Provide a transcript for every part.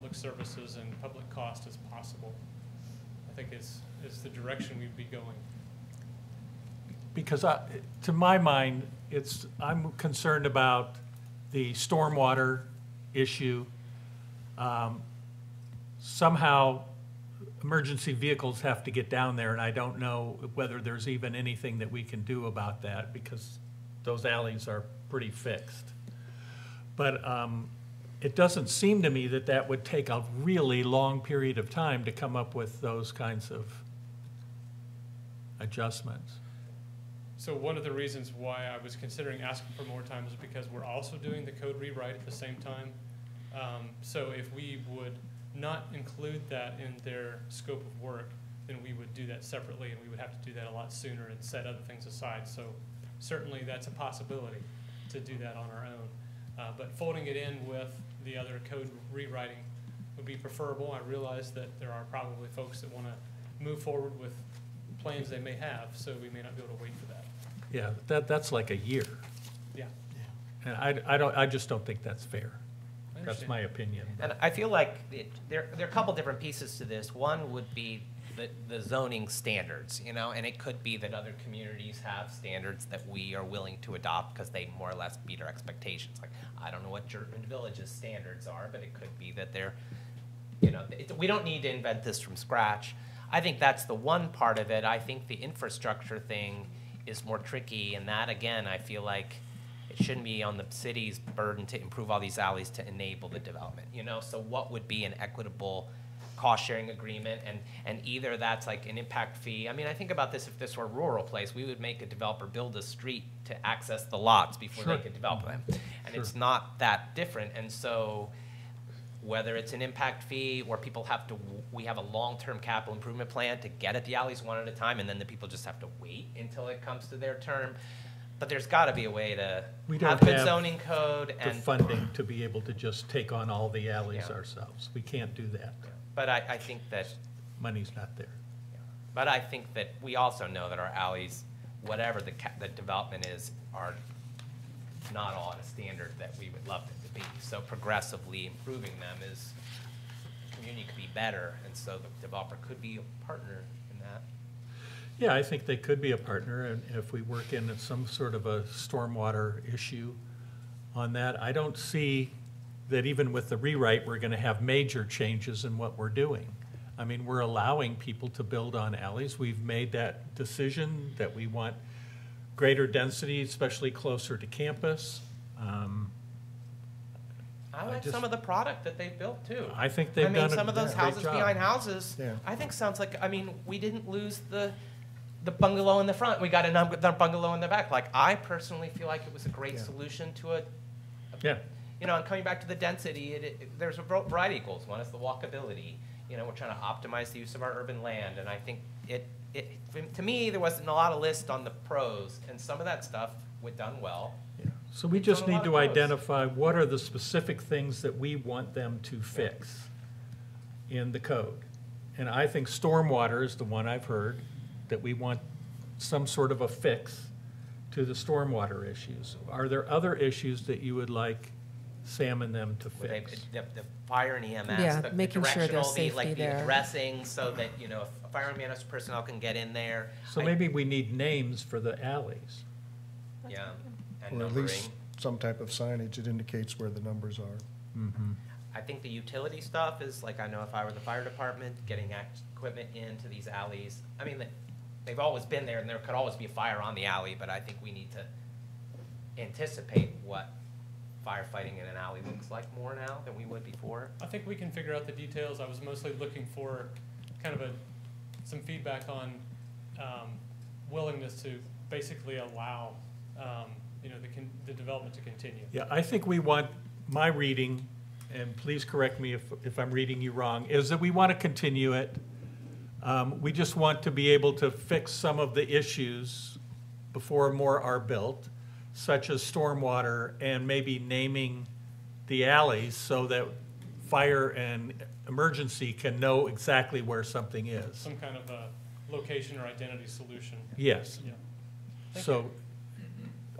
public services and public cost as possible, I think is the direction we'd be going. Because to my mind, I'm concerned about the stormwater issue. Somehow, emergency vehicles have to get down there, and I don't know whether there's even anything that we can do about that, because those alleys are pretty fixed. But it doesn't seem to me that that would take a really long period of time to come up with those kinds of adjustments. So one of the reasons why I was considering asking for more time is because we're also doing the code rewrite at the same time. So if we would not include that in their scope of work, then we would do that separately, and we would have to do that a lot sooner and set other things aside. So certainly that's a possibility to do that on our own. But folding it in with the other code rewriting would be preferable. I realize that there are probably folks that want to move forward with plans they may have, so we may not be able to wait for that. Yeah, that's like a year. Yeah. And I just don't think that's fair. That's my opinion. And I feel like there are a couple different pieces to this. One would be the zoning standards, you know, and it could be that other communities have standards that we are willing to adopt because they more or less meet our expectations. Like, I don't know what Jertman Village's standards are, but it could be that they're, you know, we don't need to invent this from scratch. I think that's the one part of it. I think the infrastructure thing is more tricky, and that, again, I feel like it shouldn't be on the city's burden to improve all these alleys to enable the development, you know? So what would be an equitable cost-sharing agreement, and either that's like an impact fee. I mean, I think about this, if this were a rural place, we would make a developer build a street to access the lots before they could develop them. And it's not that different, and so whether it's an impact fee or people have to, we have a long-term capital improvement plan to get at the alleys one at a time, and then the people just have to wait until it comes to their term. But there's got to be a way to have good zoning code the and funding to be able to just take on all the alleys ourselves. We can't do that. But I think that money's not there. But I think that we also know that our alleys, whatever the development is, are not all at a standard that we would love them to be. So progressively improving them is, the community could be better, and so the developer could be a partner in that. Yeah, I think they could be a partner, and if we work in some sort of a stormwater issue on that, I don't see that even with the rewrite, we're going to have major changes in what we're doing. I mean, we're allowing people to build on alleys. We've made that decision that we want greater density, especially closer to campus. I like some of the product that they've built too. I think they've done some of those houses job. behind houses, I think sounds like, I mean, we didn't lose the bungalow in the front. We got another bungalow in the back. Like, I personally feel like it was a great solution to a you know, and coming back to the density, there's a variety of goals. One is the walkability. You know, we're trying to optimize the use of our urban land, and I think to me, there wasn't a lot of list on the pros, and some of that stuff was done well. Yeah. So we just need to identify what are the specific things that we want them to fix in the code. And I think stormwater is the one I've heard, that we want some sort of a fix to the stormwater issues. Are there other issues that you would like Sam and them to fix? The fire and EMS, the making sure there's safety like there. the addressing, so that, you know, if fire and EMS personnel can get in there. So maybe we need names for the alleys. Yeah, and Or at numbering. least some type of signage that indicates where the numbers are. Mm-hmm. I think the utility stuff is, like, I know if I were the fire department, getting equipment into these alleys, I mean, they've always been there, and there could always be a fire on the alley, but I think we need to anticipate what firefighting in an alley looks like more now than we would before. I think we can figure out the details. I was mostly looking for kind of some feedback on willingness to basically allow you know, the development to continue. Yeah, I think we want, my reading, and please correct me if I'm reading you wrong, is that we want to continue it. We just want to be able to fix some of the issues before more are built, such as stormwater, and maybe naming the alleys so that fire and emergency can know exactly where something is. Some kind of a location or identity solution. Yes. Yeah. So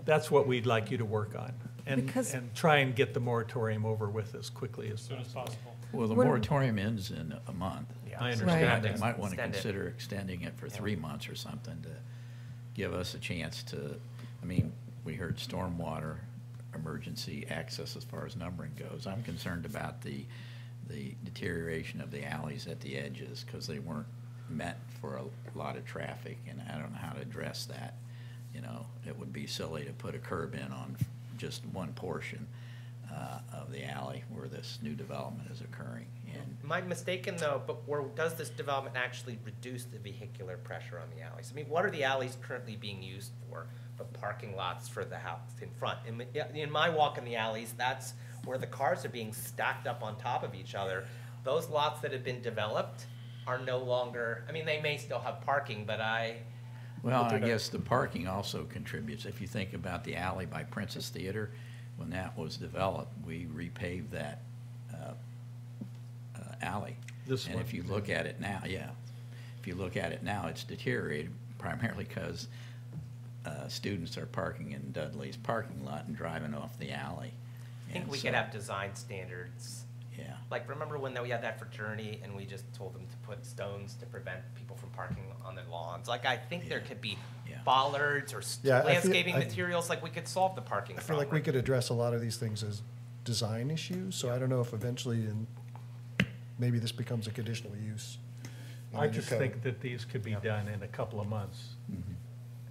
that's what we'd like you to work on, and try and get the moratorium over with as quickly as soon as possible. Well, the When- moratorium ends in a month. Yeah. I So understand we Right. have They might want to extend it. consider extending it for Yeah. 3 months or something to give us a chance to, I mean, we heard stormwater emergency access as far as numbering goes. I'm concerned about the deterioration of the alleys at the edges because they weren't meant for a lot of traffic, and I don't know how to address that. You know, it would be silly to put a curb in on just one portion of the alley where this new development is occurring. And Am I mistaken though, but where does this development actually reduce the vehicular pressure on the alleys? I mean, what are the alleys currently being used for? But parking lots for the house in front. In my walk in the alleys, that's where the cars are being stacked up on top of each other. Those lots that have been developed are no longer, I mean, they may still have parking, but well, I guess the parking also contributes. If you think about the alley by Princess Theater, when that was developed, we repaved that alley. This And one? if you look at it now, yeah, if you look at it now, it's deteriorated primarily because students are parking in Dudley's parking lot and driving off the alley. I think And we so- could have design standards. Yeah. Like, remember when we had that for Journey and we just told them to put stones to prevent people from parking on their lawns? Like, I think there could be Yeah. bollards or Yeah, I feel- landscaping I- materials, like we could solve the parking I problem. feel like we could address a lot of these things as design issues, so I don't know if eventually, maybe this becomes a conditional use. in I the new just code. think that these could be done in a couple of months,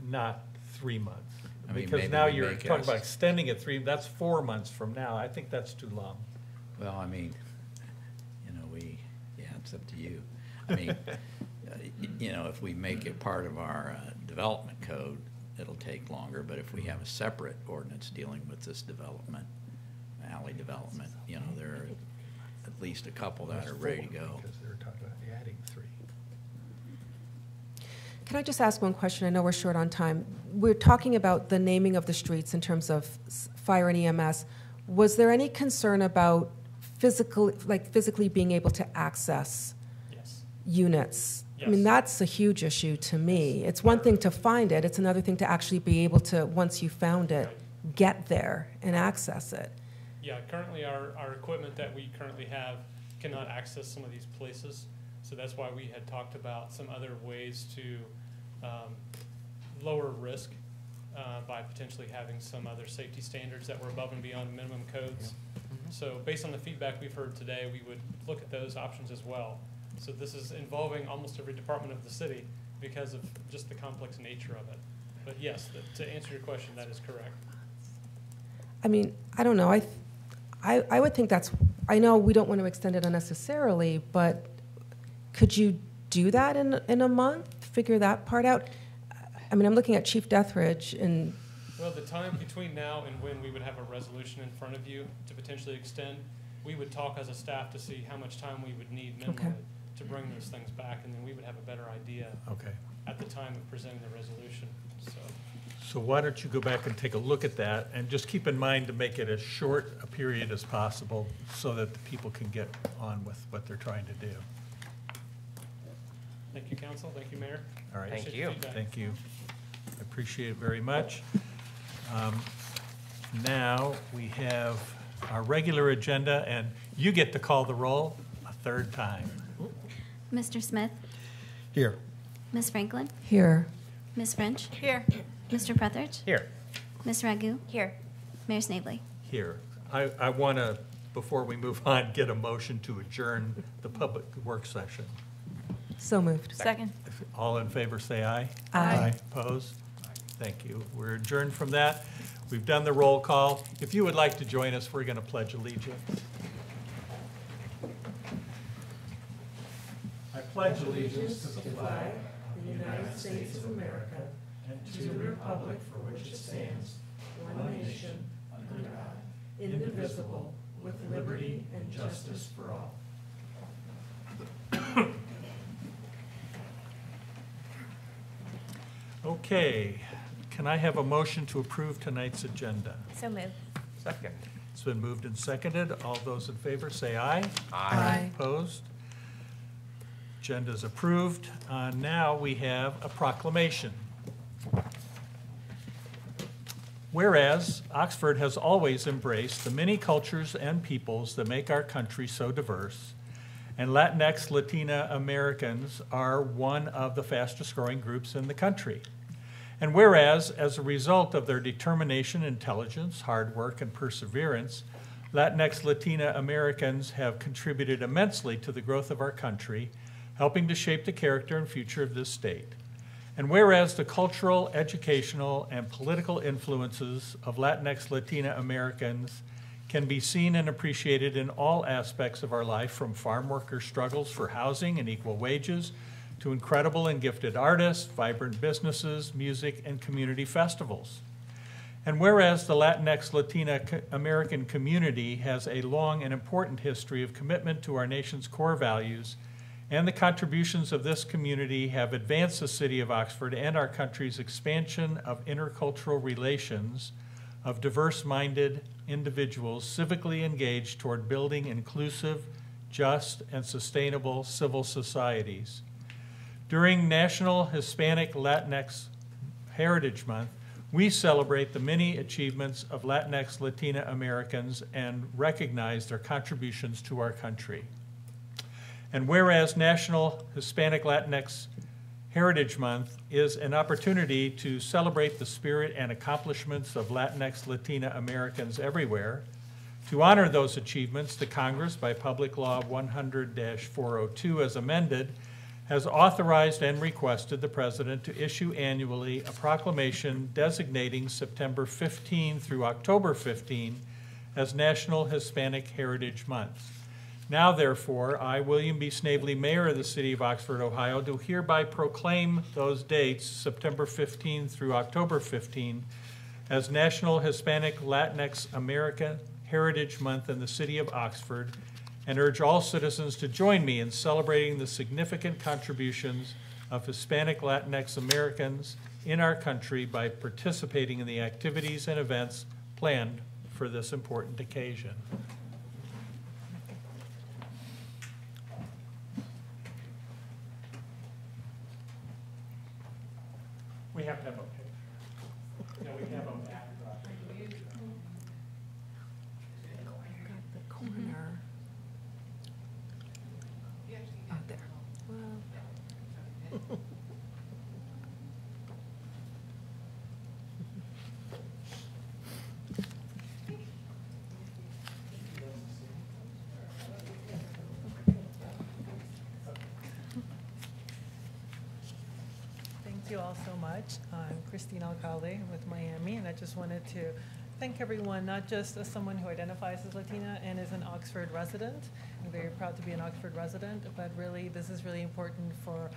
not 3 months. I mean, Because maybe now we you're make talking us- about extending it that's 4 months from now. I think that's too long. Well, I mean, you know, yeah, it's up to you. I mean, you know, if we make it part of our development code, it'll take longer, but if we have a separate ordinance dealing with this development, alley development, you know, there are at least a couple that are ready to go. Because they're talking about adding 3. Can I just ask one question? I know we're short on time. We're talking about the naming of the streets in terms of fire and EMS. Was there any concern about physically being able to access Yes. units? I mean, Yes. that's a huge issue to me. It's one thing to find it, it's another thing to actually be able to, once you found it, get there and access it. Yeah, currently our equipment that we currently have cannot access some of these places. So that's why we had talked about some other ways to lower risk by potentially having some other safety standards that were above and beyond minimum codes. So based on the feedback we've heard today, we would look at those options as well. So this is involving almost every department of the city because of just the complex nature of it. But yes, to answer your question, that is correct. I mean, I don't know, I would think that's, I know we don't want to extend it unnecessarily, but could you do that in a month, figure that part out? I mean, I'm looking at Chief Deathridge and, Well, the time between now and when we would have a resolution in front of you to potentially extend, we would talk as a staff to see how much time we would need minimally Okay. to bring those things back, and then we would have a better idea Okay. at the time of presenting the resolution, so. So why don't you go back and take a look at that, and just keep in mind to make it as short a period as possible so that the people can get on with what they're trying to do. Thank you, council, thank you, mayor. All right? Thank Appreciate the you. feedback. Thank you. I appreciate it very much. Now, we have our regular agenda, and you get to call the roll a third time. Mr. Smith, Here, Ms. Franklin, here, Ms. French, Here. Mr. Prethridge, Here, Ms. Ragu, Here. Mayor Snavely. Here. I want to, before we move on, get a motion to adjourn the public work session. so moved. Second. If all in favor, say aye. Aye. Opposed? Thank you. We're adjourned from that. We've done the roll call. If you would like to join us, we're going to pledge allegiance. I pledge allegiance to the flag of the United States of America and to the republic for which it stands, one nation, under God, indivisible, with liberty and justice for all. Okay, can I have a motion to approve tonight's agenda? So moved. second. It's been moved and seconded. All those in favor say aye. Aye. Opposed? Agenda is approved. Now we have a proclamation. whereas Oxford has always embraced the many cultures and peoples that make our country so diverse, and Latinx Latina Americans are one of the fastest growing groups in the country. And whereas, as a result of their determination, intelligence, hard work, and perseverance, Latinx Latina Americans have contributed immensely to the growth of our country, helping to shape the character and future of this state. And whereas the cultural, educational, and political influences of Latinx Latina Americans can be seen and appreciated in all aspects of our life, from farm workers' struggles for housing and equal wages, to incredible and gifted artists, vibrant businesses, music, and community festivals. And whereas the Latinx Latina American community has a long and important history of commitment to our nation's core values, and the contributions of this community have advanced the city of Oxford and our country's expansion of intercultural relations of diverse-minded individuals civically engaged toward building inclusive, just, and sustainable civil societies. During National Hispanic Latinx Heritage Month, we celebrate the many achievements of Latinx Latina Americans and recognize their contributions to our country. And whereas National Hispanic Latinx Heritage Month is an opportunity to celebrate the spirit and accomplishments of Latinx Latina Americans everywhere, to honor those achievements, the Congress, by Public Law 100-402 as amended, has authorized and requested the President to issue annually a proclamation designating September 15 through October 15 as National Hispanic Heritage Month. Now, therefore, I, William B. Snavely, Mayor of the City of Oxford, Ohio, do hereby proclaim those dates, September 15 through October 15, as National Hispanic Latinx American Heritage Month in the City of Oxford, and urge all citizens to join me in celebrating the significant contributions of Hispanic Latinx Americans in our country by participating in the activities and events planned for this important occasion. We have to have a picture. No, we have a backdrop. The corner. Out there. Well. Thank you all so much. I'm Christine Alcalde with Miami, and I just wanted to thank everyone, not just as someone who identifies as Latina and is an Oxford resident. I'm very proud to be an Oxford resident, but really this is really important for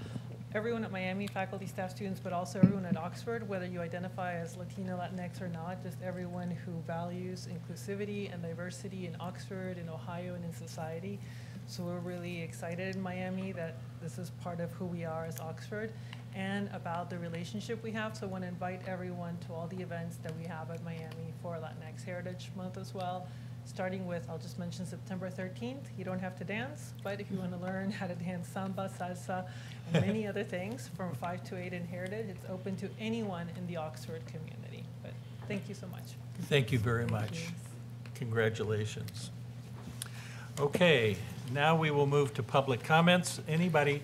everyone at Miami, faculty, staff, students, but also everyone at Oxford, whether you identify as Latina, Latinx or not, just everyone who values inclusivity and diversity in Oxford, in Ohio, and in society. So we're really excited in Miami that this is part of who we are as Oxford and about the relationship we have. So I want to invite everyone to all the events that we have at Miami for Latinx Heritage Month as well. Starting with, I'll just mention September 13th. You don't have to dance, but if you want to learn how to dance samba, salsa, and many other things from 5 to 8 in Heritage, it's open to anyone in the Oxford community. But thank you so much. Thank you very much. Congratulations. Okay, now we will move to public comments. Anybody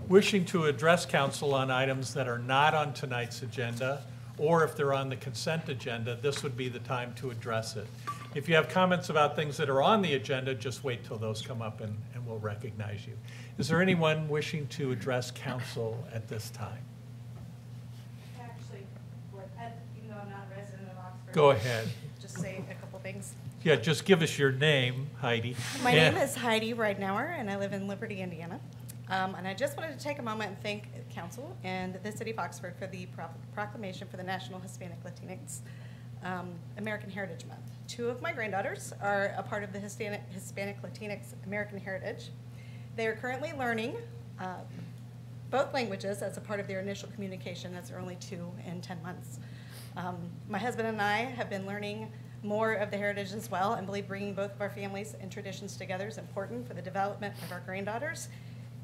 wishing to address council on items that are not on tonight's agenda, or if they're on the consent agenda, this would be the time to address it. If you have comments about things that are on the agenda, just wait till those come up and we'll recognize you. Is there anyone wishing to address council at this time? Actually, even though I'm not a resident of Oxford. Go ahead. Just say a couple things. Yeah, just give us your name, Heidi. My name is Heidi Ridenauer, and I live in Liberty, Indiana. And I just wanted to take a moment and thank Council and the City of Oxford for the proclamation for the National Hispanic Latinx American Heritage Month. 2 of my granddaughters are a part of the Hispanic Latinx American Heritage. They are currently learning both languages as a part of their initial communication, as they're only 2 in 10 months. My husband and I have been learning more of the heritage as well, and believe bringing both of our families and traditions together is important for the development of our granddaughters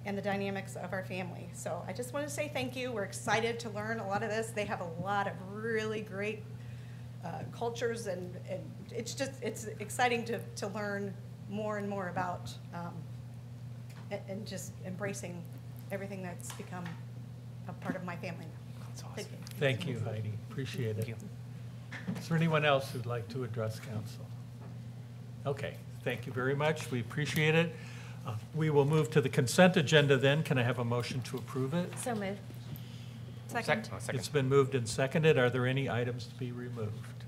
and the dynamics of our family. So I just want to say thank you. We're excited to learn a lot of this. They have a lot of really great cultures, and it's exciting to learn more and more about and just embracing everything that's become a part of my family now. That's awesome. Thank you. Thank you, Heidi. Appreciate it. Thank Is there anyone else who'd like to address council? Okay, thank you very much. We appreciate it. We will move to the consent agenda then. Can I have a motion to approve it? So moved. Second. It's been moved and seconded. Are there any items to be removed?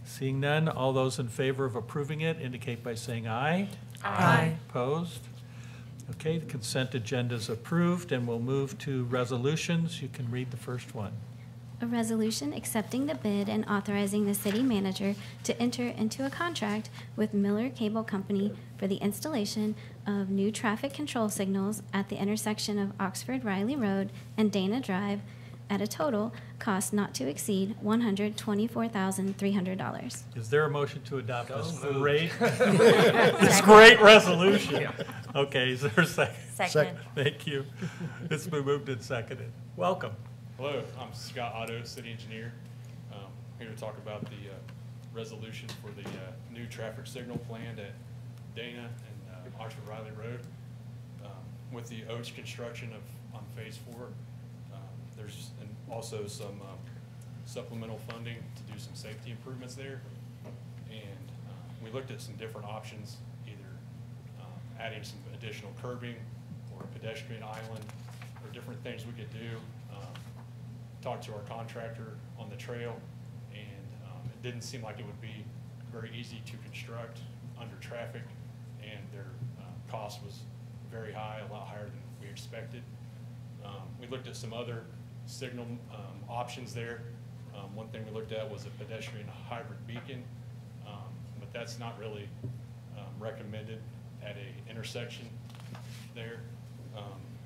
Seeing none, all those in favor of approving it indicate by saying aye. Aye. Opposed? Okay, the consent agenda is approved, and we'll move to resolutions. You can read the first one. A resolution accepting the bid and authorizing the city manager to enter into a contract with Miller Cable Company for the installation of new traffic control signals at the intersection of Oxford Riley Road and Dana Drive at a total cost not to exceed $124,300. Is there a motion to adopt So this moved. great, this great resolution? Okay, is there a second? Second. Thank you. It's been moved and seconded. Welcome. Hello, I'm Scott Otto, city engineer. Here to talk about the resolution for the new traffic signal planned at Dana and Oxford Riley Road. With the OACH construction on phase 4, there's also some supplemental funding to do some safety improvements there. And we looked at some different options, either adding some additional curbing or a pedestrian island or different things we could do. Talked to our contractor on the trail, and it didn't seem like it would be very easy to construct under traffic, and their cost was very high, a lot higher than we expected. We looked at some other signal options there. One thing we looked at was a pedestrian hybrid beacon, but that's not really recommended at a intersection there.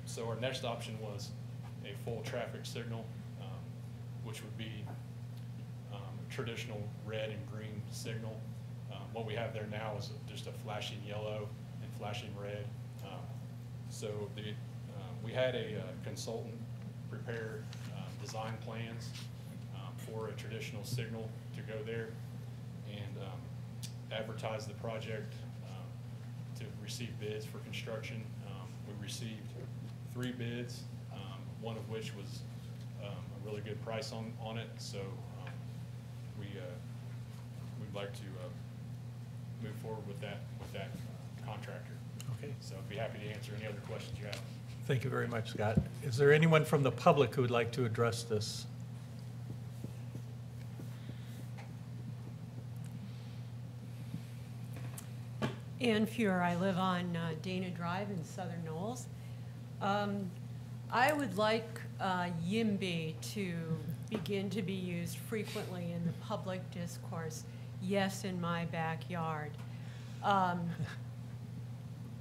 So our next option was a full traffic signal, which would be a traditional red and green signal. What we have there now is just a flashing yellow and flashing red. So we had a consultant prepare design plans for a traditional signal to go there, and advertise the project to receive bids for construction. We received 3 bids, one of which was a really good price on it, so we'd like to move forward with that contractor. Okay. So I'd be happy to answer any other questions you have. Thank you very much, Scott. Is there anyone from the public who would like to address this? Ann Fuhr, I live on Dana Drive in Southern Knolls. I would like YIMBY to begin to be used frequently in the public discourse. Yes, in my backyard.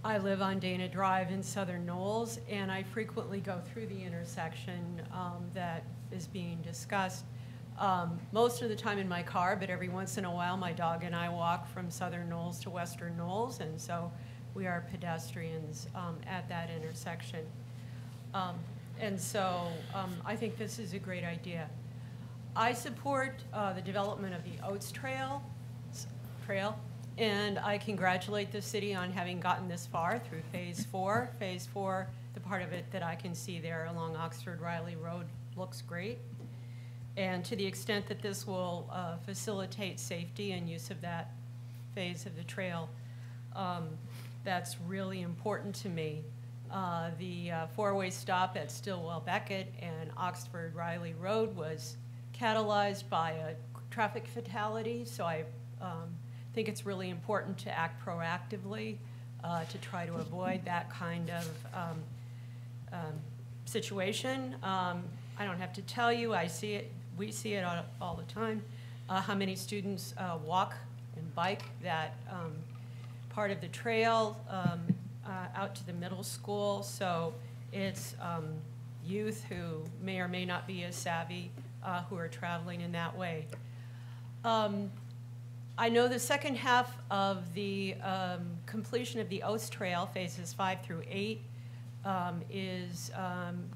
I live on Dana Drive in Southern Knolls, and I frequently go through the intersection that is being discussed. Most of the time in my car, but every once in a while my dog and I walk from Southern Knolls to Western Knolls, and so we are pedestrians at that intersection. And so I think this is a great idea. I support the development of the Oates Trail, and I congratulate the city on having gotten this far through phase 4. Phase 4, the part of it that I can see there along Oxford Riley Road looks great. And to the extent that this will facilitate safety and use of that phase of the trail, that's really important to me. The 4-way stop at Stillwell Beckett and Oxford Riley Road was catalyzed by a traffic fatality, so I think it's really important to act proactively to try to avoid that kind of situation. I don't have to tell you, I see it, we see it all the time, how many students walk and bike that part of the trail out to the middle school. So it's youth who may or may not be as savvy who are traveling in that way. I know the second half of the completion of the Oates Trail, phases 5 through 8, is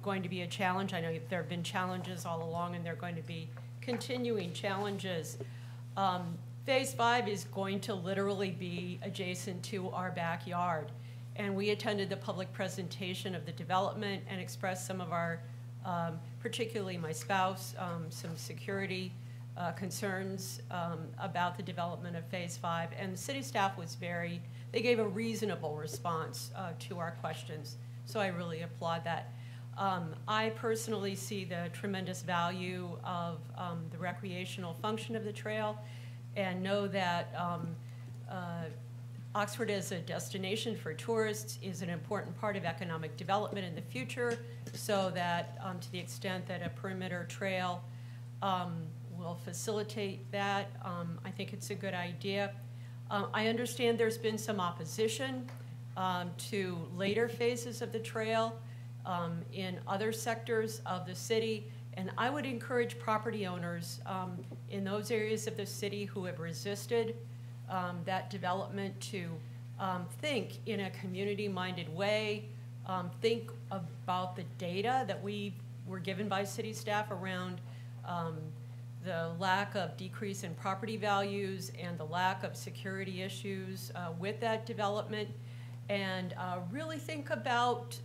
going to be a challenge. I know there have been challenges all along, and there are going to be continuing challenges. Phase 5 is going to literally be adjacent to our backyard. And we attended the public presentation of the development and expressed some of our, particularly my spouse, some security concerns about the development of Phase 5. And the city staff was they gave a reasonable response to our questions. So I really applaud that. I personally see the tremendous value of the recreational function of the trail and know that Oxford as a destination for tourists is an important part of economic development in the future, so that to the extent that a perimeter trail will facilitate that, I think it's a good idea. I understand there's been some opposition to later phases of the trail in other sectors of the city, and I would encourage property owners in those areas of the city who have resisted that development to think in a community-minded way, think about the data that we were given by city staff around the lack of decrease in property values and the lack of security issues with that development, and really think about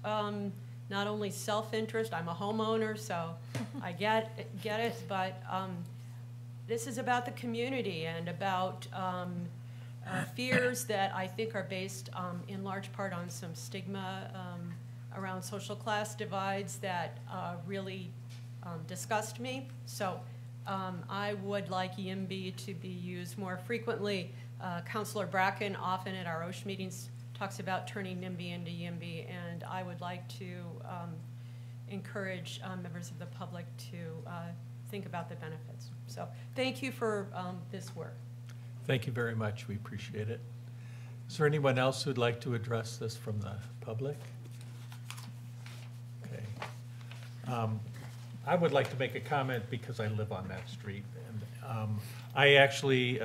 not only self-interest. I'm a homeowner, so I get it, but this is about the community and about fears that I think are based in large part on some stigma around social class divides that really disgust me. So I would like YIMBY to be used more frequently. Councilor Bracken often at our OSH meetings talks about turning NIMBY into YIMBY, and I would like to encourage members of the public to think about the benefits. So thank you for this work. Thank you very much. We appreciate it. Is there anyone else who'd like to address this from the public? Okay. I would like to make a comment because I live on that street. And I actually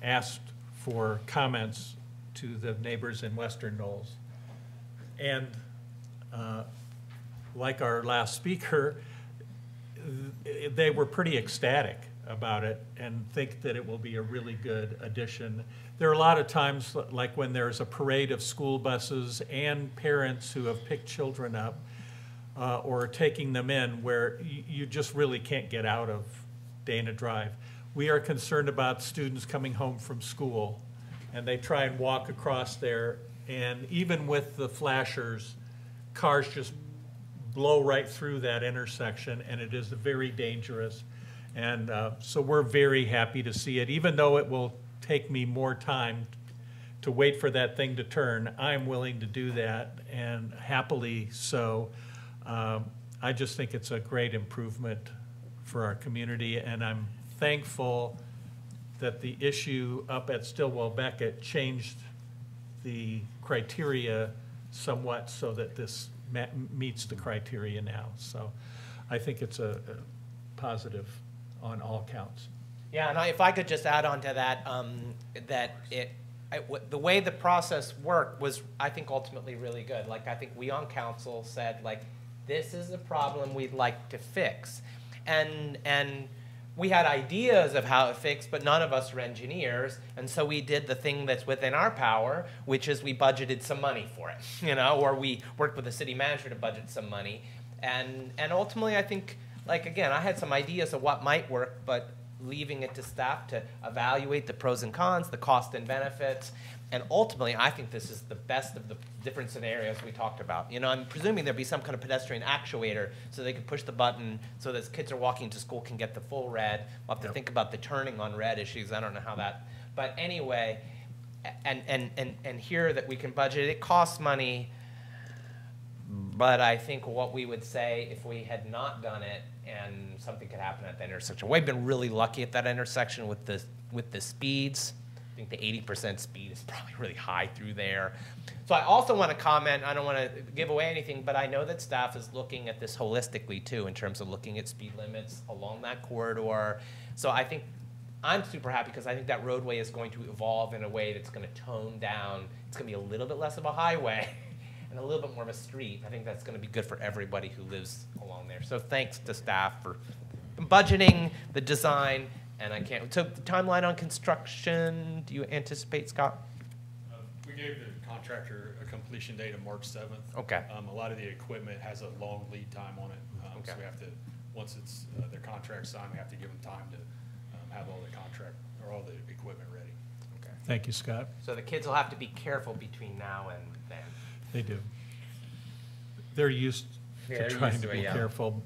asked for comments to the neighbors in Western Knolls. And like our last speaker, they were pretty ecstatic about it and think that it will be a really good addition. There are a lot of times, like when there's a parade of school buses and parents who have picked children up or taking them in, where you just really can't get out of Dana Drive. We are concerned about students coming home from school, and they try and walk across there, and even with the flashers, cars just blow right through that intersection, and it is very dangerous. And so we're very happy to see it. Even though it will take me more time to wait for that thing to turn, I'm willing to do that, and happily so. I just think it's a great improvement for our community, and I'm thankful that the issue up at Stillwell Beckett changed the criteria somewhat so that this meets the criteria now. So I think it's a positive on all counts. Yeah, and if I could just add on to that, the way the process worked was, I think, ultimately really good. Like, I think we on council said, like, this is a problem we'd like to fix. And we had ideas of how it fixed, but none of us are engineers, and so we did the thing that's within our power, which is we budgeted some money for it, you know, or we worked with the city manager to budget some money. And ultimately, I think, like, again, I had some ideas of what might work, but leaving it to staff to evaluate the pros and cons, the cost and benefits, and ultimately, I think this is the best of the different scenarios we talked about. You know, I'm presuming there'd be some kind of pedestrian actuator so they could push the button so that as kids are walking to school can get the full red. We'll have to think about the turning on red issues. I don't know how that, but anyway, and here that we can budget, it costs money, but I think what we would say if we had not done it and something could happen at that intersection. We've been really lucky at that intersection with the speeds. I think the 80% speed is probably really high through there. So I also want to comment, I don't want to give away anything, but I know that staff is looking at this holistically too, in terms of looking at speed limits along that corridor. So I think I'm super happy because I think that roadway is going to evolve in a way that's going to tone down. It's going to be a little bit less of a highway and a little bit more of a street. I think that's going to be good for everybody who lives along there. So thanks to staff for budgeting, the design, And I can't, so the timeline on construction, do you anticipate, Scott? We gave the contractor a completion date of March 7th. Okay. A lot of the equipment has a long lead time on it. So Okay. we have to, once it's, their contract signed, we have to give them time to have all the contract, or all the equipment ready. Okay. Thank you, Scott. So the kids will have to be careful between now and then. They do. They're used Yeah, to they're trying used to to it, be yeah. careful.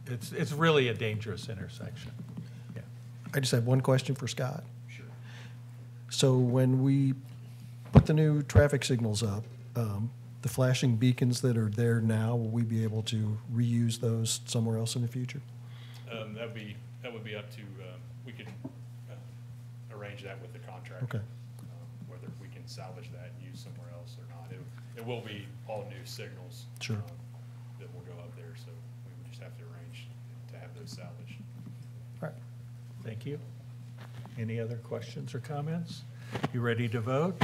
It's really a dangerous intersection. Yeah. I just have one question for Scott. Sure. So when we put the new traffic signals up, the flashing beacons that are there now, will we be able to reuse those somewhere else in the future? That would be up to, we could arrange that with the contractor. Okay. Whether we can salvage that and use somewhere else or not. It will be all new signals. Sure. That will go up there, so we would just have to arrange to have those salvaged. All right. Thank you. Any other questions or comments? You ready to vote?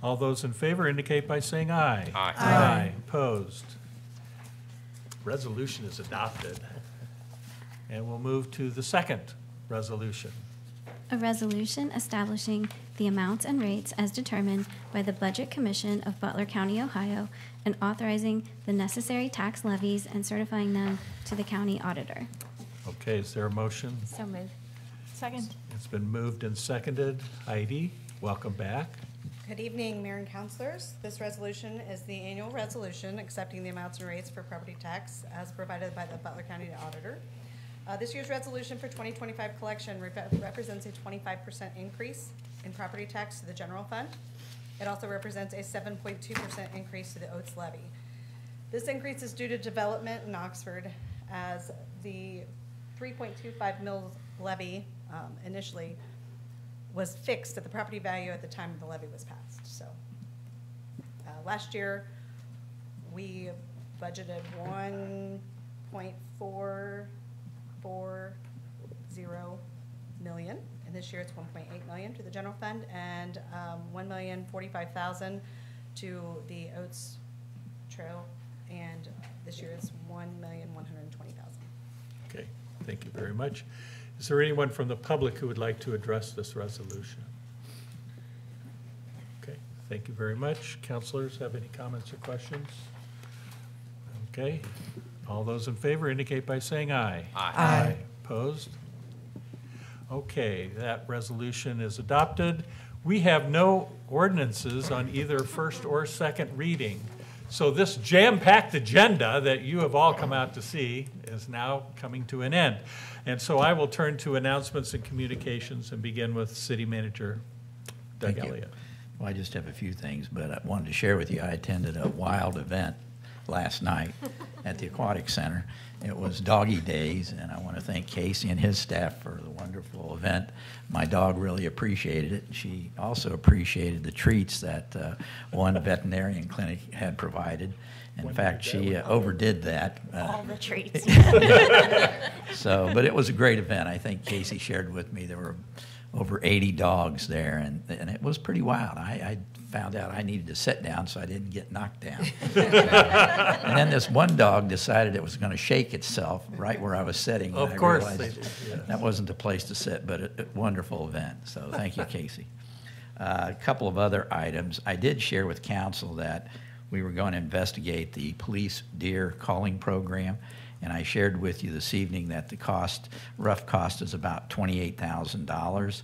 All those in favor indicate by saying aye. Aye. Aye. Opposed? Resolution is adopted. And we'll move to the second resolution. A resolution establishing the amounts and rates as determined by the Budget Commission of Butler County, Ohio, and authorizing the necessary tax levies and certifying them to the county auditor. Okay, is there a motion? So moved. Second. It's been moved and seconded. Heidi, welcome back. Good evening, Mayor and Councilors. This resolution is the annual resolution accepting the amounts and rates for property tax as provided by the Butler County Auditor. This year's resolution for 2025 collection represents a 25% increase in property tax to the general fund. It also represents a 7.2% increase to the Oates levy. This increase is due to development in Oxford, as the 3.25 mils levy initially was fixed at the property value at the time the levy was passed. So last year we budgeted 1.440 million, and this year it's 1.8 million to the general fund and 1,045,000 to the Oates Trail, and this year it's 1,120,000. Okay, thank you very much. Is there anyone from the public who would like to address this resolution? Okay, thank you very much. Councilors, have any comments or questions? Okay, all those in favor indicate by saying aye. Aye. Opposed? Okay, that resolution is adopted. We have no ordinances on either first or second reading. So this jam-packed agenda that you have all come out to see is now coming to an end. And so I will turn to announcements and communications and begin with City Manager Doug Thank you. Elliott. Well, I just have a few things, but I wanted to share with you, I attended a wild event last night at the Aquatic Center. It was Doggy Days, and I want to thank Casey and his staff for the wonderful event. My dog really appreciated it. She also appreciated the treats that one veterinarian clinic had provided. In fact, she overdid that. All the treats. So, but it was a great event. I think Casey shared with me there were over 80 dogs there, and it was pretty wild. I found out I needed to sit down so I didn't get knocked down. And then this one dog decided it was going to shake itself right where I was sitting. Of and course I they realized did, yes. that wasn't the place to sit, but a wonderful event. So thank you, Casey. A couple of other items. I did share with council that we were going to investigate the police deer calling program, and I shared with you this evening that the rough cost is about $28,000,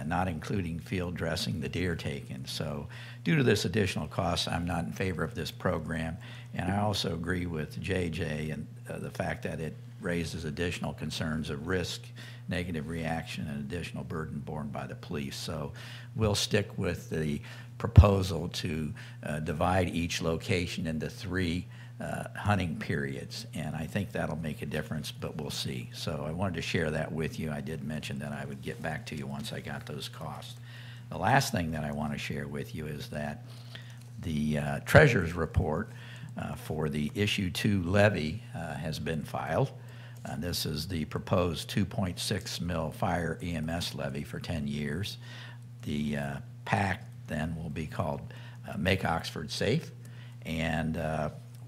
not including field dressing, the deer taken. So due to this additional cost, I'm not in favor of this program. And I also agree with JJ and the fact that it raises additional concerns of risk, negative reaction, and additional burden borne by the police. So we'll stick with the proposal to divide each location into 3 hunting periods, and I think that'll make a difference, but we'll see. So I wanted to share that with you. I did mention that I would get back to you once I got those costs. The last thing that I want to share with you is that the treasurer's report for the issue 2 levy has been filed. This is the proposed 2.6 mil fire EMS levy for 10 years. The PAC then will be called Make Oxford Safe, and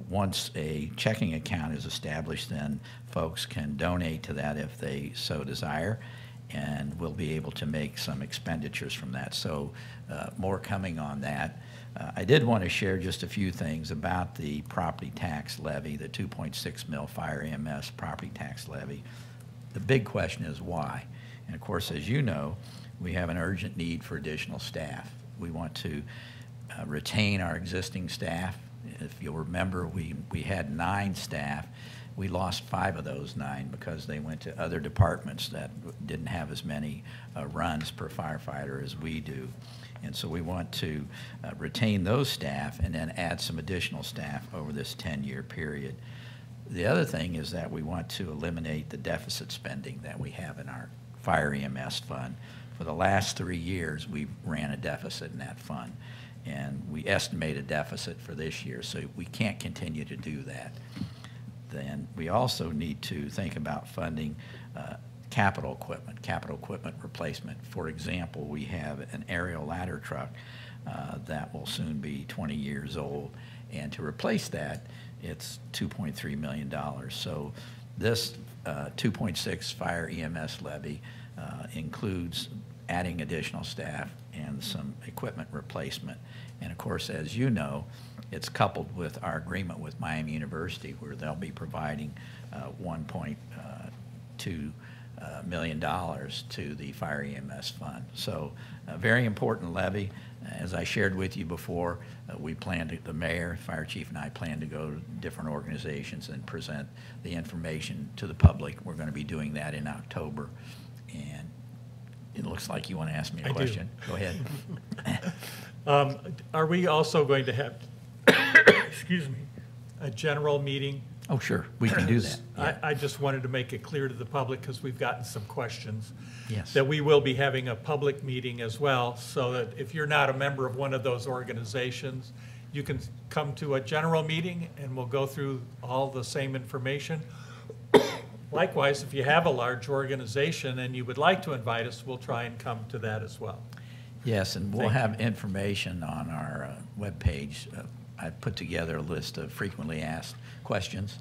once a checking account is established, then folks can donate to that if they so desire. and we'll be able to make some expenditures from that. So more coming on that. I did want to share just a few things about the property tax levy, the 2.6 mil fire EMS property tax levy. The big question is why? And of course, as you know, we have an urgent need for additional staff. We want to retain our existing staff. If you'll remember, we had 9 staff. We lost 5 of those 9 because they went to other departments that didn't have as many runs per firefighter as we do. And so we want to retain those staff and then add some additional staff over this 10-year period. The other thing is that we want to eliminate the deficit spending that we have in our fire EMS fund. For the last 3 years, we ran a deficit in that fund, and we estimate a deficit for this year, so we can't continue to do that. Then we also need to think about funding capital equipment replacement. For example, we have an aerial ladder truck that will soon be 20 years old, and to replace that, it's $2.3 million. So this 2.6 fire EMS levy includes adding additional staff and some equipment replacement. And of course, as you know, it's coupled with our agreement with Miami University, where they'll be providing $1.2 million to the fire EMS fund. So a very important levy. As I shared with you before, we plan to, the mayor, fire chief, and I plan to go to different organizations and present the information to the public. We're going to be doing that in October. And it looks like you want to ask me a question. Go ahead. Are we also going to have, excuse me, a general meeting? Oh, sure. We can do that. Yeah. I just wanted to make it clear to the public, because we've gotten some questions, Yes. that we will be having a public meeting as well, so that if you're not a member of one of those organizations, you can come to a general meeting and we'll go through all the same information. Likewise, if you have a large organization and you would like to invite us, we'll try and come to that as well. Yes, and we'll Thank have information on our webpage. I put together a list of frequently asked questions,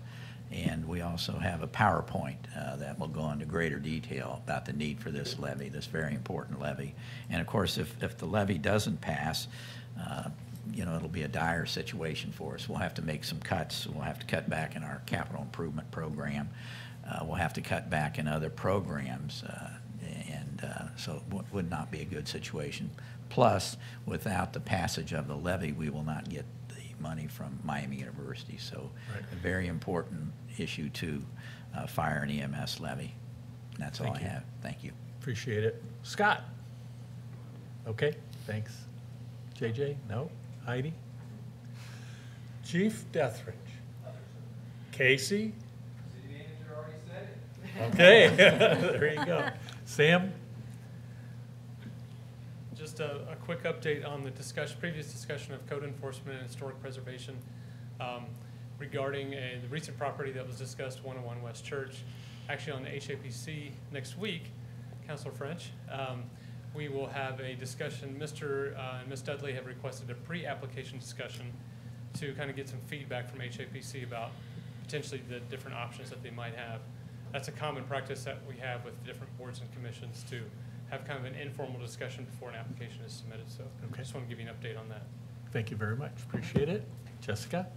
and we also have a PowerPoint that will go into greater detail about the need for this levy, this very important levy. And of course, if the levy doesn't pass, you know, it'll be a dire situation for us. We'll have to make some cuts. We'll have to cut back in our capital improvement program. We'll have to cut back in other programs, so it would not be a good situation. Plus, without the passage of the levy, we will not get the money from Miami University. So Right. a very important issue to fire and EMS levy. And that's all I Thank you. have. Thank you. Appreciate it. Scott? Okay, thanks. JJ? No? Heidi? Chief Deathridge? Casey? City manager already said it. Okay, there you go. Sam? Just a quick update on the previous discussion of code enforcement and historic preservation regarding the recent property that was discussed, 101 West Church. Actually, on the HAPC next week, Councilor French, we will have a discussion. Mr. and Ms. Dudley have requested a pre-application discussion to kind of get some feedback from HAPC about potentially the different options that they might have. That's a common practice that we have with different boards and commissions, to have kind of an informal discussion before an application is submitted. So I Okay. just want to give you an update on that. Thank you very much. Appreciate it. Jessica?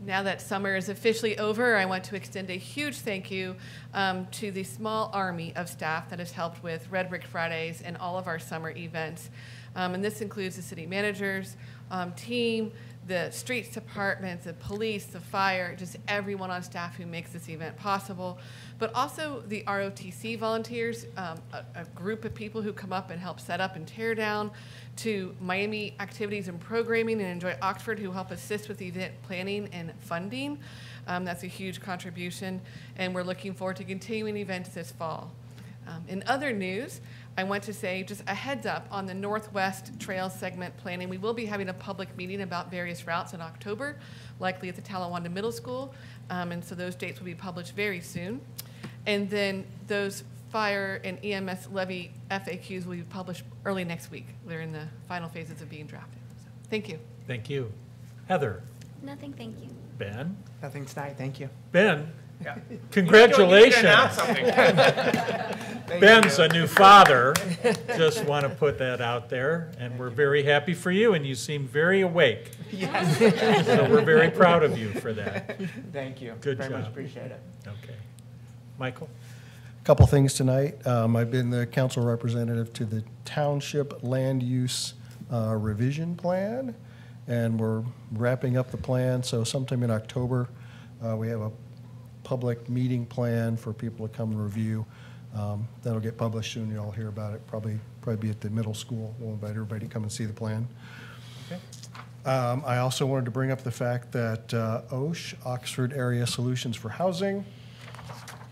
Now that summer is officially over, I want to extend a huge thank you to the small army of staff that has helped with Red Brick Fridays and all of our summer events. And this includes the city manager's team, the streets department, the police, the fire, just everyone on staff who makes this event possible. But also the ROTC volunteers, a group of people who come up and help set up and tear down, to Miami Activities and Programming and Enjoy Oxford, who help assist with event planning and funding. That's a huge contribution, and we're looking forward to continuing events this fall. In other news, I want to say just a heads up on the Northwest Trail segment planning. We will be having a public meeting about various routes in October, likely at the Talawanda Middle School, and so those dates will be published very soon. And then those fire and EMS levy FAQs will be published early next week. They're in the final phases of being drafted. So, thank you. Thank you. Heather? Nothing, thank you. Ben. Nothing tonight, thank you. Ben, Yeah. congratulations. Thank Ben's you. a new father. Just want to put that out there, and we're very happy for you, and you seem very awake. Yes. So we're very proud of you for that. Thank you. Good Very much job. appreciate it. Okay. Michael? Couple things tonight. I've been the council representative to the Township Land Use Revision Plan, and we're wrapping up the plan. So sometime in October, we have a public meeting plan for people to come and review. That'll get published soon. You'll hear about it. Probably be at the middle school. We'll invite everybody to come and see the plan. Okay. I also wanted to bring up the fact that OSH, Oxford Area Solutions for Housing,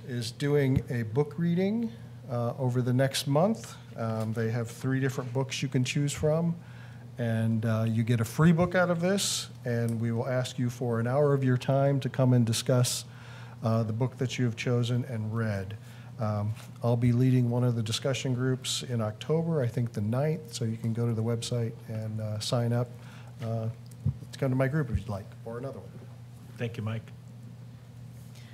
is doing a book reading over the next month. They have 3 different books you can choose from, and you get a free book out of this, and we will ask you for an hour of your time to come and discuss the book that you have chosen and read. I'll be leading one of the discussion groups in October, I think the 9th, so you can go to the website and sign up to come to my group if you'd like, or another one. Thank you, Mike.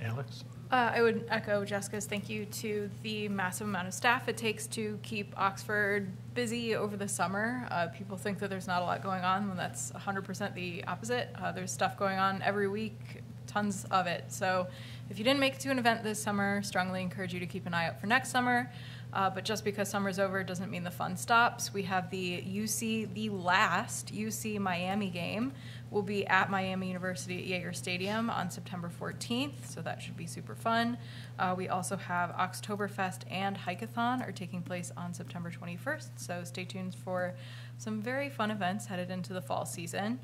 Alex? I would echo Jessica's thank you to the massive amount of staff it takes to keep Oxford busy over the summer. People think that there's not a lot going on when that's 100% the opposite. There's stuff going on every week, tons of it. So if you didn't make it to an event this summer, strongly encourage you to keep an eye out for next summer. But just because summer's over doesn't mean the fun stops. We have the last UC Miami game will be at Miami University at Yager Stadium on September 14th, so that should be super fun. We also have Oktoberfest and Hikeathon are taking place on September 21st, so stay tuned for some very fun events headed into the fall season.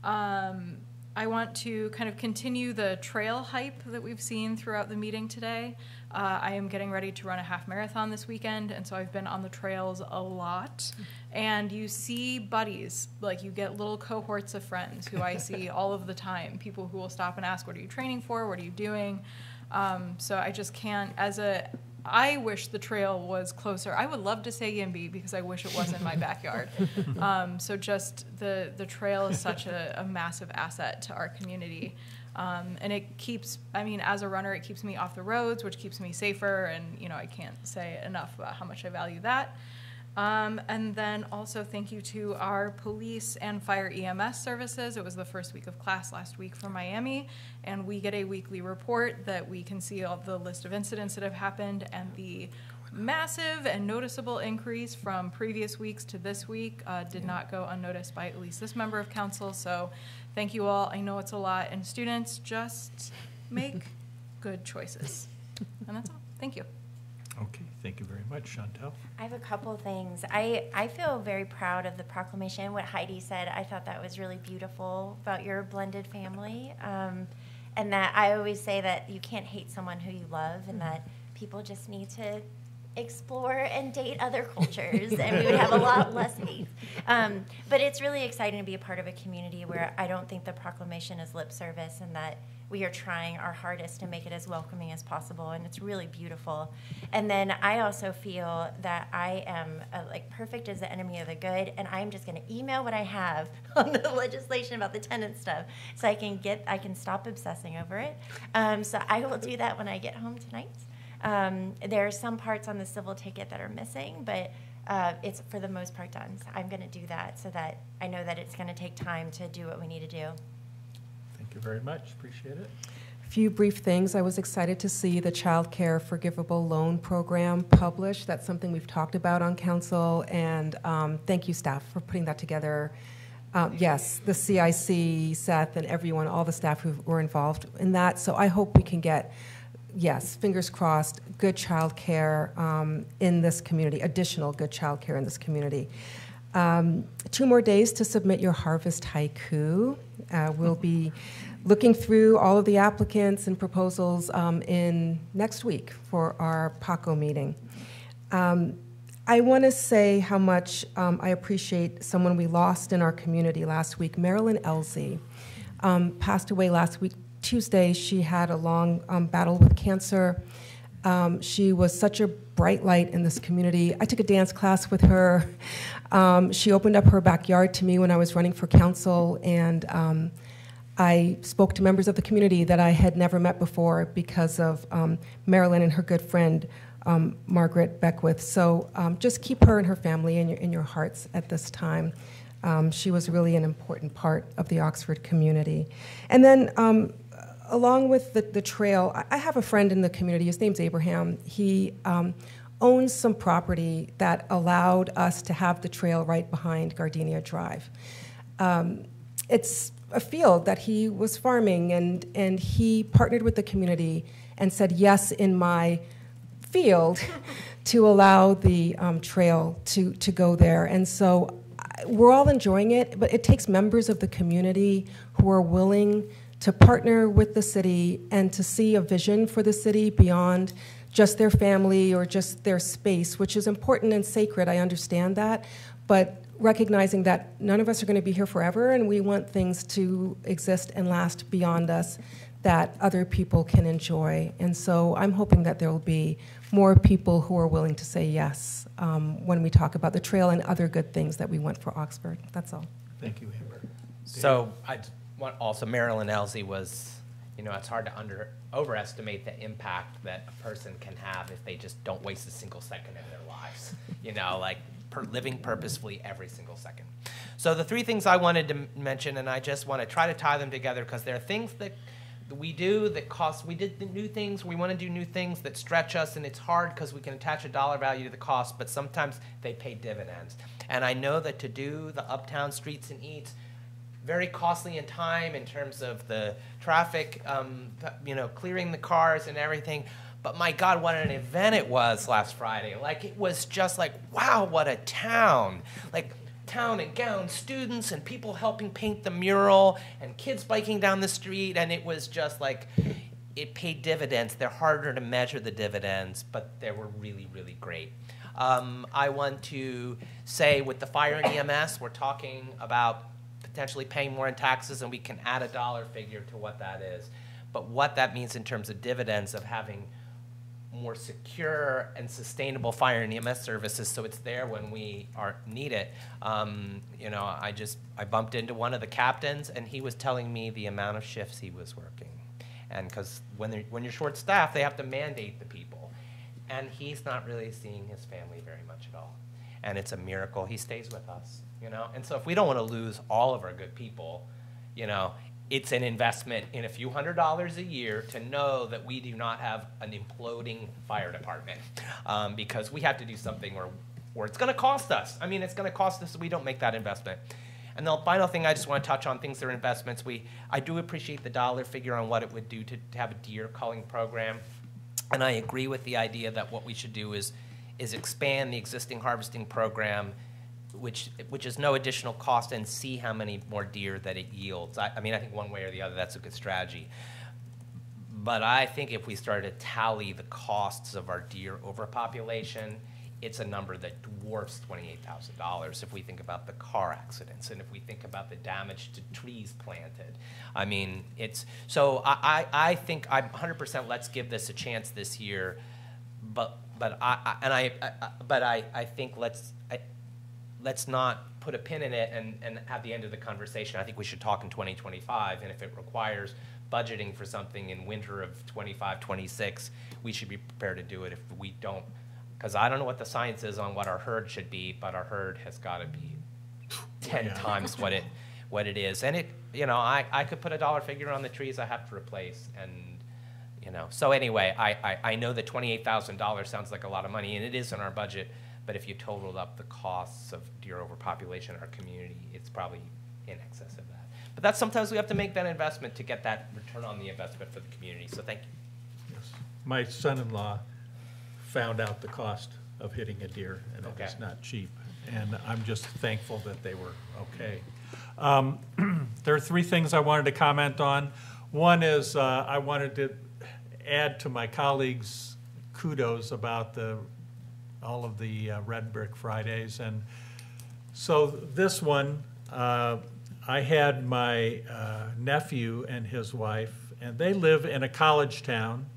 I want to kind of continue the trail hype that we've seen throughout the meeting today. I am getting ready to run a half marathon this weekend, and so I've been on the trails a lot. And you see buddies, like you get little cohorts of friends who I see all of the time, people who will stop and ask, what are you training for? What are you doing? So I just can't, I wish the trail was closer. I would love to say Yimby because I wish it was in my backyard. So just the trail is such a massive asset to our community. And it keeps, as a runner, it keeps me off the roads, which keeps me safer. And, I can't say enough about how much I value that. And then also thank you to our police and fire EMS services. It was the first week of class last week for Miami, and we get a weekly report that we can see all the list of incidents that have happened and the massive and noticeable increase from previous weeks to this week did not go unnoticed by at least this member of council. So thank you all. I know it's a lot, and students, just make good choices. And that's all. Thank you. Okay, thank you very much. Chantel? I have a couple of things. I feel very proud of the proclamation. What Heidi said, I thought that was really beautiful about your blended family. And that I always say that you can't hate someone who you love, and that people just need to explore and date other cultures, and we would have a lot less hate. But it's really exciting to be a part of a community where I don't think the proclamation is lip service, and that we are trying our hardest to make it as welcoming as possible, and it's really beautiful. And then I also feel that I am perfect is the enemy of the good, and I'm just going to email what I have on the legislation about the tenant stuff, so I can stop obsessing over it. So I will do that when I get home tonight. There are some parts on the civil ticket that are missing, but it's for the most part done. So I'm going to do that so that I know that it's going to take time to do what we need to do. Thank you very much. Appreciate it. A few brief things. I was excited to see the Child Care Forgivable Loan Program published. That's something we've talked about on council, and thank you, staff, for putting that together. Yes, the CIC, Seth, and everyone, all the staff who were involved in that. So I hope we can get, yes, fingers crossed, good child care in this community, additional good child care in this community. 2 more days to submit your harvest haiku. We'll be looking through all of the applicants and proposals in next week for our PACO meeting. I want to say how much I appreciate someone we lost in our community last week. Marilyn Elsie passed away last week, Tuesday. She had a long battle with cancer. She was such a bright light in this community. I took a dance class with her. She opened up her backyard to me when I was running for council, and I spoke to members of the community that I had never met before because of Marilyn and her good friend, Margaret Beckwith. So just keep her and her family in your hearts at this time. She was really an important part of the Oxford community. And then along with the trail, I have a friend in the community. His name's Abraham. He owns some property that allowed us to have the trail right behind Gardenia Drive. It's a field that he was farming, and he partnered with the community and said yes in my field to allow the trail to go there. And so we're all enjoying it, but it takes members of the community who are willing to partner with the city and to see a vision for the city beyond just their family or just their space, which is important and sacred. I understand that, but recognizing that none of us are going to be here forever, and we want things to exist and last beyond us that other people can enjoy. And so I'm hoping that there will be more people who are willing to say yes when we talk about the trail and other good things that we want for Oxford. That's all. Thank you, Amber. So I want also, Marilyn Elsey was, it's hard to overestimate the impact that a person can have if they just don't waste a single second of their lives, living purposefully every single second. So the three things I wanted to mention, and I just want to try to tie them together because there are things that we do that cost. We did the new things. We want to do new things that stretch us, and it's hard because we can attach a dollar value to the cost, but sometimes they pay dividends. And I know that to do the Uptown Streets and Eats, very costly in time in terms of the traffic, clearing the cars and everything. But my God, what an event it was last Friday. It was just wow, what a town. Town and gown students and people helping paint the mural and kids biking down the street. And it was just it paid dividends. They're harder to measure, the dividends, but they were really, really great. I want to say with the fire and EMS, we're talking about potentially paying more in taxes, and we can add a dollar figure to what that is. But what that means in terms of dividends of having more secure and sustainable fire and EMS services, so it's there when we need it. I bumped into one of the captains, and he was telling me the amount of shifts he was working, and because when you're short staffed, they have to mandate the people, and he's not really seeing his family very much at all, and it's a miracle he stays with us. And so if we don't want to lose all of our good people, it's an investment in a few $100s a year to know that we do not have an imploding fire department because we have to do something or it's going to cost us. It's going to cost us if we don't make that investment. And the final thing I just want to touch on, things that are investments, I do appreciate the dollar figure on what it would do to have a deer culling program. And I agree with the idea that what we should do is expand the existing harvesting program, which is no additional cost, and see how many more deer that it yields. I think one way or the other, that's a good strategy. But I think if we start to tally the costs of our deer overpopulation, it's a number that dwarfs $28,000 if we think about the car accidents and if we think about the damage to trees planted. I think I'm 100% let's give this a chance this year, but I think let's not put a pin in it and have the end of the conversation. I think we should talk in 2025, and if it requires budgeting for something in winter of 25, 26, we should be prepared to do it. If we don't, because I don't know what the science is on what our herd should be, but our herd has got to be 10 times what it is. And I could put a dollar figure on the trees I have to replace, and so anyway, I know that $28,000 sounds like a lot of money, and it is in our budget. But if you totaled up the costs of deer overpopulation in our community, it's probably in excess of that. But that's sometimes we have to make that investment to get that return on the investment for the community. So thank you. Yes. My son-in-law found out the cost of hitting a deer, and it was not cheap. And I'm just thankful that they were okay. There are three things I wanted to comment on. One is I wanted to add to my colleagues' kudos about all of the Red Brick Fridays. And so this one, I had my nephew and his wife, and they live in a college town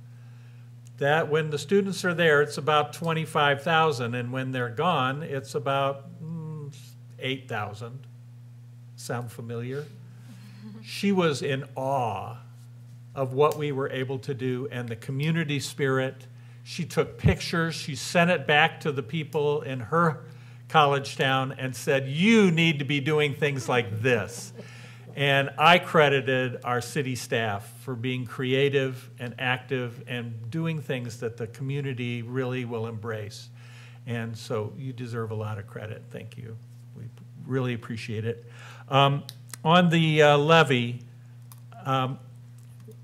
that when the students are there, it's about 25,000, and when they're gone, it's about 8,000. Sound familiar? she was in awe of what we were able to do and the community spirit. She took pictures, she sent it back to the people in her college town and said, you need to be doing things like this. And I credited our city staff for being creative and active and doing things that the community really will embrace. And so you deserve a lot of credit. Thank you. We really appreciate it. On the levy,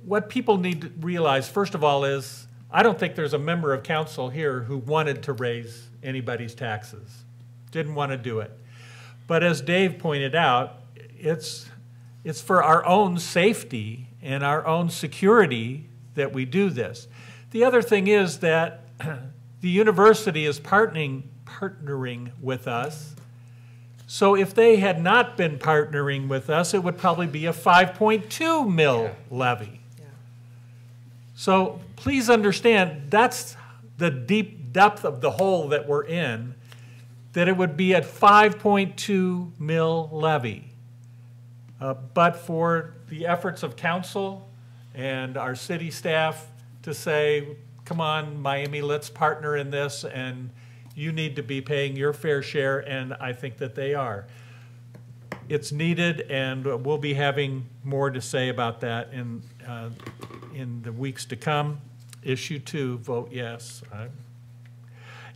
what people need to realize, first of all, is I don't think there's a member of council here who wanted to raise anybody's taxes. Didn't want to do it. But as Dave pointed out, it's for our own safety and our own security that we do this. The other thing is that the university is partnering with us. So if they had not been partnering with us, it would probably be a 5.2 mil levy. So please understand, that's the deep depth of the hole that we're in, that it would be at 5.2 mil levy. But for the efforts of council and our city staff to say, come on, Miami, let's partner in this, and you need to be paying your fair share, and I think that they are. It's needed, and we'll be having more to say about that in the weeks to come. Issue 2, vote yes.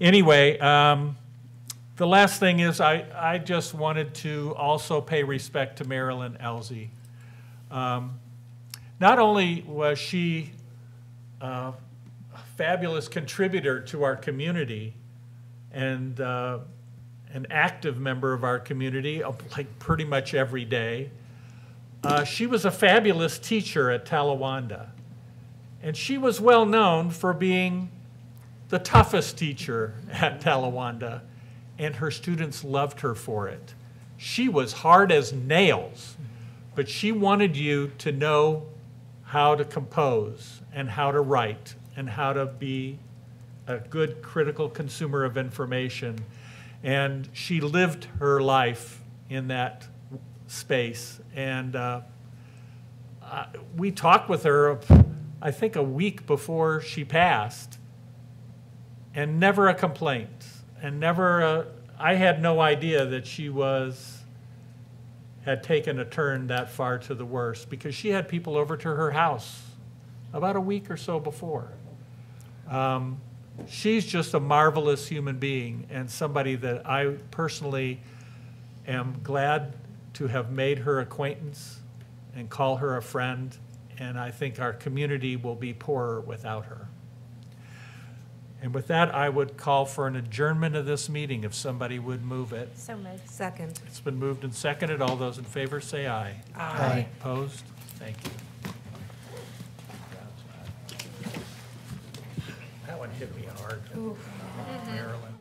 Anyway, the last thing is I just wanted to also pay respect to Marilyn Elsie. Not only was she a fabulous contributor to our community and an active member of our community, like pretty much every day, she was a fabulous teacher at Talawanda. And she was well known for being the toughest teacher at Talawanda, and her students loved her for it. She was hard as nails, but she wanted you to know how to compose and how to write and how to be a good critical consumer of information. And she lived her life in that space. And we talked with her, I think, a week before she passed, and never a complaint. And never, I had no idea that she had taken a turn that far to the worse, because she had people over to her house about a week or so before. She's just a marvelous human being and somebody that I personally am glad to have made her acquaintance and call her a friend, and I think our community will be poorer without her. And with that, I would call for an adjournment of this meeting if somebody would move it. So moved. Second. It's been moved and seconded. All those in favor say aye. Aye. Opposed? Thank you. That one hit me hard, Marilyn.